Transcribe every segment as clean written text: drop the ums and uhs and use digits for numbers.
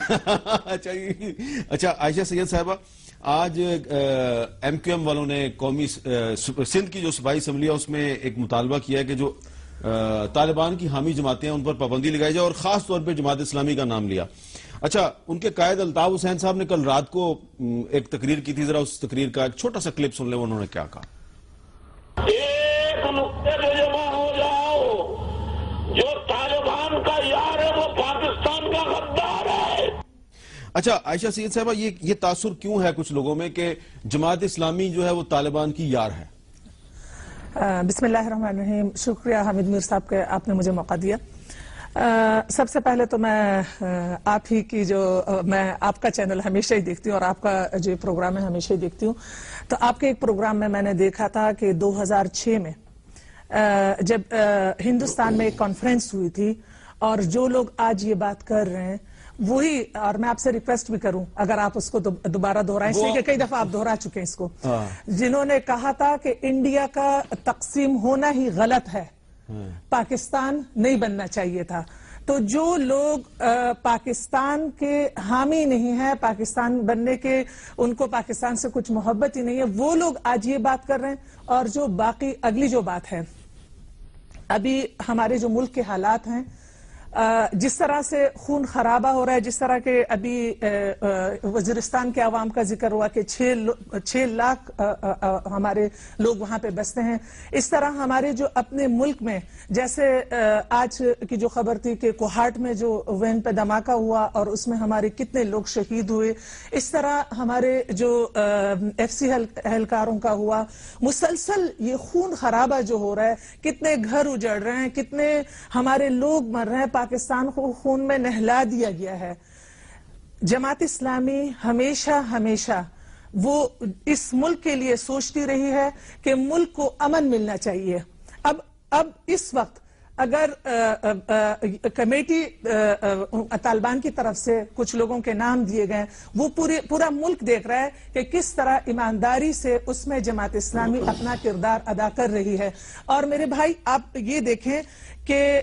اچھا عائشہ سید صاحبہ، آج ایم کیو ایم والوں نے قومی سندھ کی جو صوبائی اسمبلی ہے اس میں ایک مطالبہ کیا ہے کہ جو طالبان کی حامی جماعتیں ہیں ان پر پابندی لگائی جائے، اور خاص طور پہ جماعت اسلامی کا نام لیا۔ اچھا، ان کے قائد الطاف حسین صاحب نے کل رات کو ایک تقریر کی تھی، ذرا اس تقریر کا ایک چھوٹا سا کلپ سن لیں انہوں نے کیا کہا۔ ایک نقطے پہ جمع ہو جاؤ، جو طالبان کا یار ہے وہ پاکستان کا غدار ہے۔ اچھا عائشہ سید صاحبہ، یہ تاثر کیوں ہے کچھ لوگوں میں کہ جماعت اسلامی جو ہے وہ طالبان کی یار ہے؟ بسم اللہ الرحمن الرحیم، شکریہ حامد میر صاحب کہ آپ نے مجھے موقع دیا۔ سب سے پہلے تو میں آپ ہی کی میں آپ کا چینل ہمیشہ ہی دیکھتی ہوں اور آپ کا جو پروگرام ہے ہمیشہ ہی دیکھتی ہوں، تو آپ کے ایک پروگرام میں نے دیکھا تھا کہ 2006 میں جب ہندوستان میں ایک کانفرنس ہوئی تھی، اور جو لوگ آج یہ بات کر رہے ہیں وہی، اور میں آپ سے ریکویسٹ بھی کروں اگر آپ اس کو دوبارہ دہرائیں، اس لیے کہ کئی دفعہ آپ دہرا چکے ہیں اس کو، جنہوں نے کہا تھا کہ انڈیا کا تقسیم ہونا ہی غلط ہے، پاکستان نہیں بننا چاہیے تھا۔ تو جو لوگ پاکستان کے حامی نہیں ہیں، پاکستان بننے کے ان کو پاکستان سے کچھ محبت ہی نہیں ہے، وہ لوگ آج یہ بات کر رہے ہیں۔ اور جو باقی اگلی جو بات ہے، ابھی ہمارے جو ملک کے حالات ہیں، جس طرح سے خون خرابہ ہو رہا ہے، جس طرح کے ابھی وزیرستان کے عوام کا ذکر ہوا کہ 6 لاکھ ہمارے لوگ وہاں پہ بستے ہیں، اس طرح ہمارے جو اپنے ملک میں، جیسے آج کی جو خبر تھی کہ کوہاٹ میں جو وین پہ دھماکہ ہوا اور اس میں ہمارے کتنے لوگ شہید ہوئے، اس طرح ہمارے جو ایف سی اہلکاروں کا ہوا، مسلسل یہ خون خرابہ جو ہو رہا ہے، کتنے گھر اجڑ رہے ہیں، کتنے ہمارے لوگ مر رہے ہیں، پاکستان کو خون میں نہلا دیا گیا ہے۔ جماعت اسلامی ہمیشہ وہ اس ملک کے لیے سوچتی رہی ہے کہ ملک کو امن ملنا چاہیے۔ اب اس وقت اگر کمیٹی طالبان کی طرف سے کچھ لوگوں کے نام دیے گئے، وہ پورا ملک دیکھ رہا ہے کہ کس طرح ایمانداری سے اس میں جماعت اسلامی اپنا کردار ادا کر رہی ہے۔ اور میرے بھائی آپ یہ دیکھیں کہ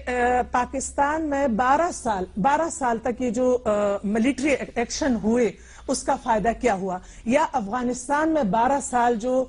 پاکستان میں 12 سال تک یہ جو ملٹری ایکشن ہوئے اس کا فائدہ کیا ہوا، یا افغانستان میں 12 سال جو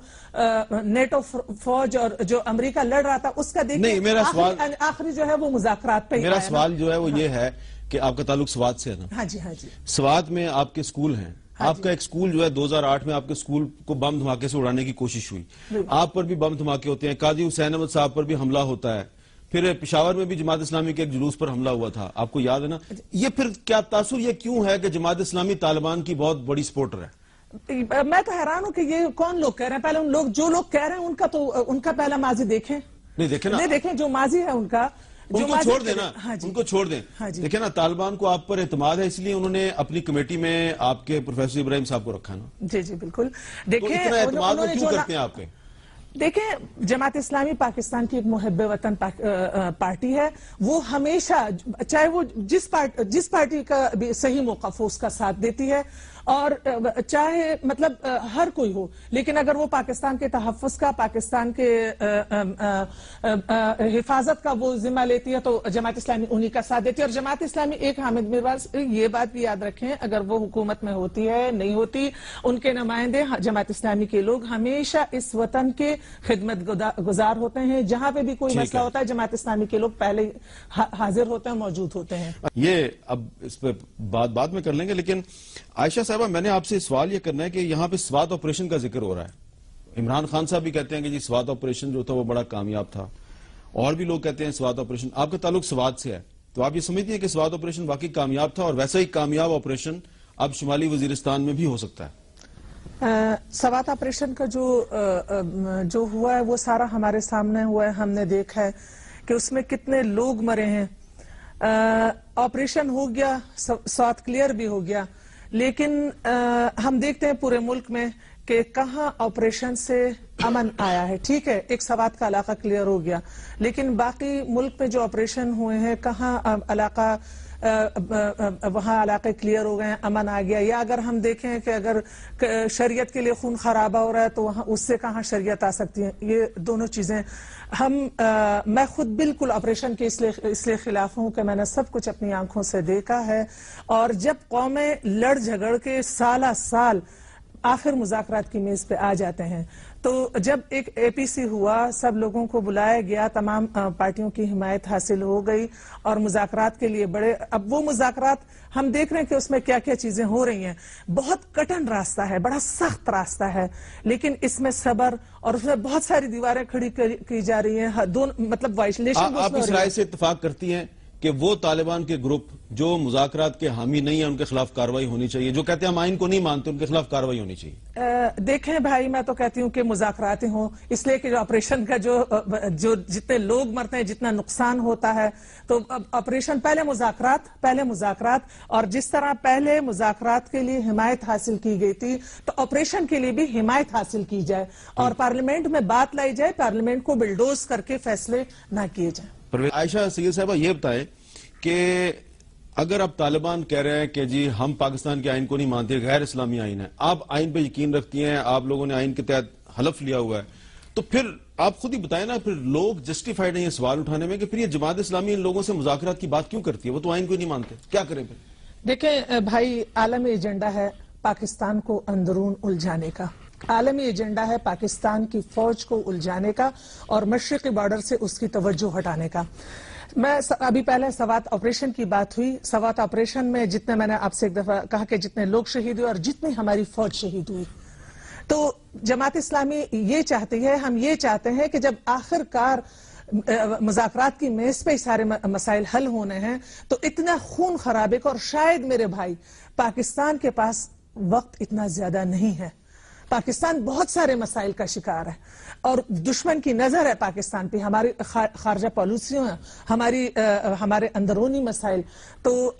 نیٹو فوج اور جو امریکہ لڑ رہا تھا اس کا دیکھیں، آخری جو ہے وہ مذاکرات پہ ہی۔ میرا سوال جو ہے وہ یہ ہے کہ آپ کا تعلق سوات سے ہے نا؟ ہاں جی۔ سوات میں آپ کے سکول ہیں، آپ کا ایک سکول جو ہے 2008 میں آپ کے سکول کو بم دھماکے سے اڑانے کی کوشش ہوئی، آپ پر بھی بم دھماکے ہوتے ہیں، قاضی حسین احمد صاحب پر بھی حملہ ہوتا ہے، پھر پشاور میں بھی جماعت اسلامی کے ایک جلوس پر حملہ ہوا تھا، آپ کو یاد ہے نا؟ یہ پھر کیا تاثر یہ کیوں ہے کہ جماعت اسلامی طالبان کی بہت بڑی سپورٹر ہے؟ میں تو حیران ہوں کہ یہ کون لوگ کہہ رہے ہیں، پہلے جو لوگ کہہ رہے ہیں ان کا پہلا ماضی دیکھیں، دیکھیں جو ماضی ہے ان کا، ان کو چھوڑ دیں نا، ان کو چھوڑ دیں۔ دیکھیں نا، طالبان کو آپ پر اعتماد ہے، اس لیے انہوں نے اپنی کمیٹی میں آپ کے پروفیسر ابراہیم صاحب کو رکھا نا۔ جی بالکل۔ دیکھیں اتنا اعتماد وہ کیوں کرتے ہیں آپ پہ؟ دیکھیں، جماعت اسلامی پاکستان کی ایک محب وطن پارٹی ہے، وہ ہمیشہ چاہے وہ جس پارٹی کا بھی صحیح موقف ہو اس کا ساتھ دیتی ہے، اور چاہے مطلب ہر کوئی ہو، لیکن اگر وہ پاکستان کے تحفظ کا، پاکستان کے حفاظت کا وہ ذمہ لیتی ہے تو جماعت اسلامی انہی کا ساتھ دیتی ہے۔ اور جماعت اسلامی ایک حامد میرواز یہ بات بھی یاد رکھیں، اگر وہ حکومت میں ہوتی ہے نہیں ہوتی، ان کے نمائندے جماعت اسلامی کے لوگ ہمیشہ اس وطن کے خدمت گزار ہوتے ہیں، جہاں پہ بھی کوئی مسئلہ ہوتا ہے جماعت اسلامی کے لوگ پہلے حاضر ہوتے ہیں، موجود ہوتے ہیں۔ یہ اب اس پہ بعد میں کر لیں گے، لیکن عائشہ صاحبہ میں نے آپ سے سوال یہ کرنا ہے کہ یہاں پہ سوات آپریشن کا ذکر ہو رہا ہے، عمران خان صاحب بھی کہتے ہیں کہ جی سوات آپریشن جو تھا وہ بڑا کامیاب تھا، اور بھی لوگ کہتے ہیں سوات آپریشن، آپ کا تعلق سوات سے ہے تو آپ یہ سمجھتے ہیں کہ سوات آپریشن واقعی کامیاب تھا، اور ویسا ہی کامیاب آپریشن اب شمالی وزیرستان میں بھی ہو سکتا ہے؟ سوات آپریشن کا جو ہوا ہے وہ سارا ہمارے سامنے ہوا ہے، ہم نے دیکھا ہے کہ اس میں کتنے لوگ مرے ہیں۔ آپریشن ہو گیا، سوات کلیئر بھی ہو گیا، لیکن ہم دیکھتے ہیں پورے ملک میں کہ کہاں آپریشن سے امن آیا ہے۔ ٹھیک ہے، ایک سوات کا علاقہ کلیئر ہو گیا، لیکن باقی ملک میں جو آپریشن ہوئے ہیں کہاں علاقہ وہاں علاقے کلیئر ہو گئے ہیں، امن آ گیا، یا اگر ہم دیکھیں کہ اگر شریعت کے لیے خون خرابہ ہو رہا ہے تو وہاں اس سے کہاں شریعت آ سکتی ہے؟ یہ دونوں چیزیں میں خود بالکل آپریشن کے اس لیے خلاف ہوں کہ میں نے سب کچھ اپنی آنکھوں سے دیکھا ہے، اور جب قومیں لڑ جھگڑ کے سالہ سال آخر مذاکرات کی میز پہ آ جاتے ہیں، تو جب ایک اے پی سی ہوا، سب لوگوں کو بلایا گیا، تمام پارٹیوں کی حمایت حاصل ہو گئی اور مذاکرات کے لیے بڑے، اب وہ مذاکرات ہم دیکھ رہے ہیں کہ اس میں کیا کیا چیزیں ہو رہی ہیں، بہت کٹن راستہ ہے، بڑا سخت راستہ ہے، لیکن اس میں صبر اور اس میں بہت ساری دیواریں کھڑی کی جا رہی ہیں، مطلب وائلیشن۔ آپ اس رائے سے اتفاق کرتی ہیں کہ وہ طالبان کے گروپ جو مذاکرات کے حامی نہیں ہیں ان کے خلاف کارروائی ہونی چاہیے، جو کہتے ہیں ہم آئین کو نہیں مانتے، ان کے خلاف کارروائی ہونی چاہیے؟ دیکھیں بھائی، میں تو کہتی ہوں کہ مذاکرات ہی ہوں، اس لیے کہ جو آپریشن کا جو جتنے لوگ مرتے ہیں، جتنا نقصان ہوتا ہے، تو آپریشن پہلے مذاکرات، اور جس طرح پہلے مذاکرات کے لیے حمایت حاصل کی گئی تھی تو آپریشن کے لیے بھی حمایت حاصل کی جائے اور پارلیمنٹ میں بات لائی جائے، پارلیمنٹ کو بلڈوز کر کے فیصلے نہ کیے جائیں۔ عائشہ سید صاحبہ یہ بتائیں کہ اگر اب طالبان کہہ رہے ہیں کہ جی ہم پاکستان کے آئین کو نہیں مانتے، غیر اسلامی آئین ہے، آپ آئین پہ یقین رکھتی ہیں، آپ لوگوں نے آئین کے تحت حلف لیا ہوا ہے، تو پھر آپ خود ہی بتائیں نا، پھر لوگ جسٹیفائڈ نہیں ہیں سوال اٹھانے میں کہ پھر یہ جماعت اسلامی ان لوگوں سے مذاکرات کی بات کیوں کرتی ہے؟ وہ تو آئین کو ہی نہیں مانتے، کیا کریں پھر؟ دیکھیں بھائی، عالمی ایجنڈا ہے پاکستان کو اندرون الجھانے کا، عالمی ایجنڈا ہے پاکستان کی فوج کو الجھانے کا اور مشرقی بارڈر سے اس کی توجہ ہٹانے کا۔ میں ابھی پہلے سوات آپریشن کی بات ہوئی، سوات آپریشن میں جتنے، میں نے آپ سے ایک دفعہ کہا کہ جتنے لوگ شہید ہوئے اور جتنی ہماری فوج شہید ہوئی، تو جماعت اسلامی یہ چاہتی ہے، ہم یہ چاہتے ہیں کہ جب آخر کار مذاکرات کی میز پہ سارے مسائل حل ہونے ہیں تو اتنا خون خرابے کا، اور شاید میرے بھائی پاکستان کے پاس وقت اتنا زیادہ نہیں ہے، پاکستان بہت سارے مسائل کا شکار ہے اور دشمن کی نظر ہے پاکستان پہ، ہماری خارجہ پالیسیوں ہیں، ہمارے اندرونی مسائل، تو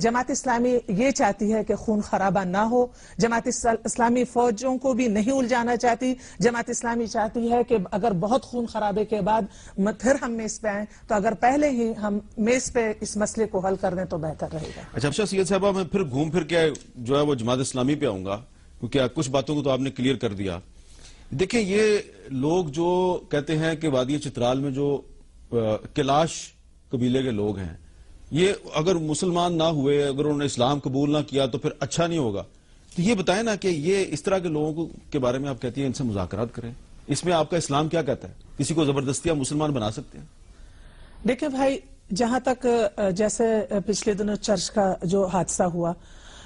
جماعت اسلامی یہ چاہتی ہے کہ خون خرابہ نہ ہو، جماعت اسلامی فوجوں کو بھی نہیں الجھانا چاہتی، جماعت اسلامی چاہتی ہے کہ اگر بہت خون خرابے کے بعد پھر ہم میز پہ آئیں تو اگر پہلے ہی ہم میز پہ اس مسئلے کو حل کر دیں تو بہتر رہے گا۔ اچھا سید صاحبہ، میں پھر گھوم پھر کے جو ہے وہ جماعت اسلامی پہ آؤں گا، کیونکہ کچھ باتوں کو تو آپ نے کلیئر کر دیا۔ دیکھیں، یہ لوگ جو کہتے ہیں کہ وادی چترال میں جو کلاش قبیلے کے لوگ ہیں، یہ اگر مسلمان نہ ہوئے، اگر انہوں نے اسلام قبول نہ کیا تو پھر اچھا نہیں ہوگا، تو یہ بتائیں نا کہ یہ اس طرح کے لوگوں کے بارے میں آپ کہتی ہیں ان سے مذاکرات کریں، اس میں آپ کا اسلام کیا کہتا ہے؟ کسی کو زبردستی آپ مسلمان بنا سکتے ہیں؟ دیکھیں بھائی، جہاں تک جیسے پچھلے دنوں چرچ کا جو حادثہ ہوا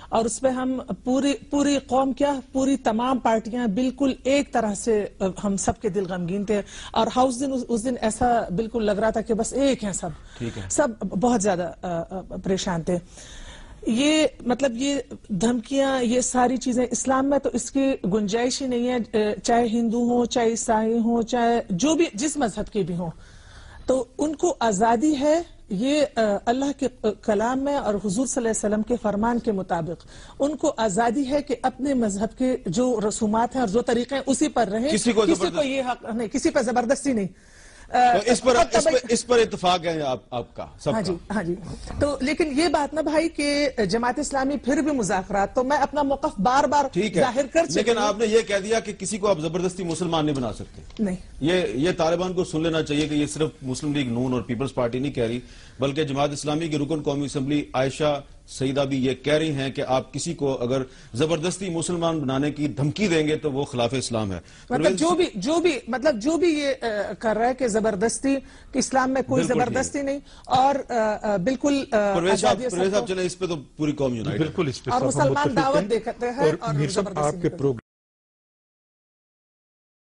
اور اس پہ ہم پوری قوم کیا، پوری تمام پارٹیاں بالکل ایک طرح سے ہم سب کے دل غمگین تھے، اور اس دن ایسا بالکل لگ رہا تھا کہ بس ایک ہیں سب بہت زیادہ پریشان تھے۔ یہ مطلب یہ دھمکیاں، یہ ساری چیزیں اسلام میں تو اس کی گنجائش ہی نہیں ہے، چاہے ہندو ہوں، چاہے عیسائی ہوں، چاہے جو بھی جس مذہب کے بھی ہوں، تو ان کو آزادی ہے۔ یہ اللہ کے کلام میں اور حضور صلی اللہ علیہ وسلم کے فرمان کے مطابق ان کو آزادی ہے کہ اپنے مذہب کے جو رسومات ہیں اور جو طریقے ہیں اسی پر رہیں، کسی کو یہ حق نہیں، کسی پر زبردستی نہیں۔ اس پر اتفاق ہے آپ کا سب کا؟ ہاں جی۔ تو لیکن یہ بات نا بھائی کہ جماعت اسلامی پھر بھی مذاکرات، تو میں اپنا موقف بار بار ظاہر کر چکی ہوں، لیکن آپ نے یہ کہہ دیا کہ کسی کو آپ زبردستی مسلمان نہیں بنا سکتے۔ نہیں، یہ طالبان کو سن لینا چاہیے کہ یہ صرف مسلم لیگ نون اور پیپلز پارٹی نہیں کہہ رہی، بلکہ جماعت اسلامی کی رکن قومی اسمبلی عائشہ سیدہ بھی یہ کہہ رہی ہیں کہ آپ کسی کو اگر زبردستی مسلمان بنانے کی دھمکی دیں گے تو وہ خلاف اسلام ہے۔ مطلب جو بھی یہ کر رہا ہے کہ زبردستی، کہ اسلام میں کوئی زبردستی نہیں، اور بالکل پرویز صاحب چلیں، اس پہ تو پوری قوم یونائٹڈ ہے، بالکل اس پہ اور مسلمان دعوت دیتے ہیں اور میر صاحب آپ کے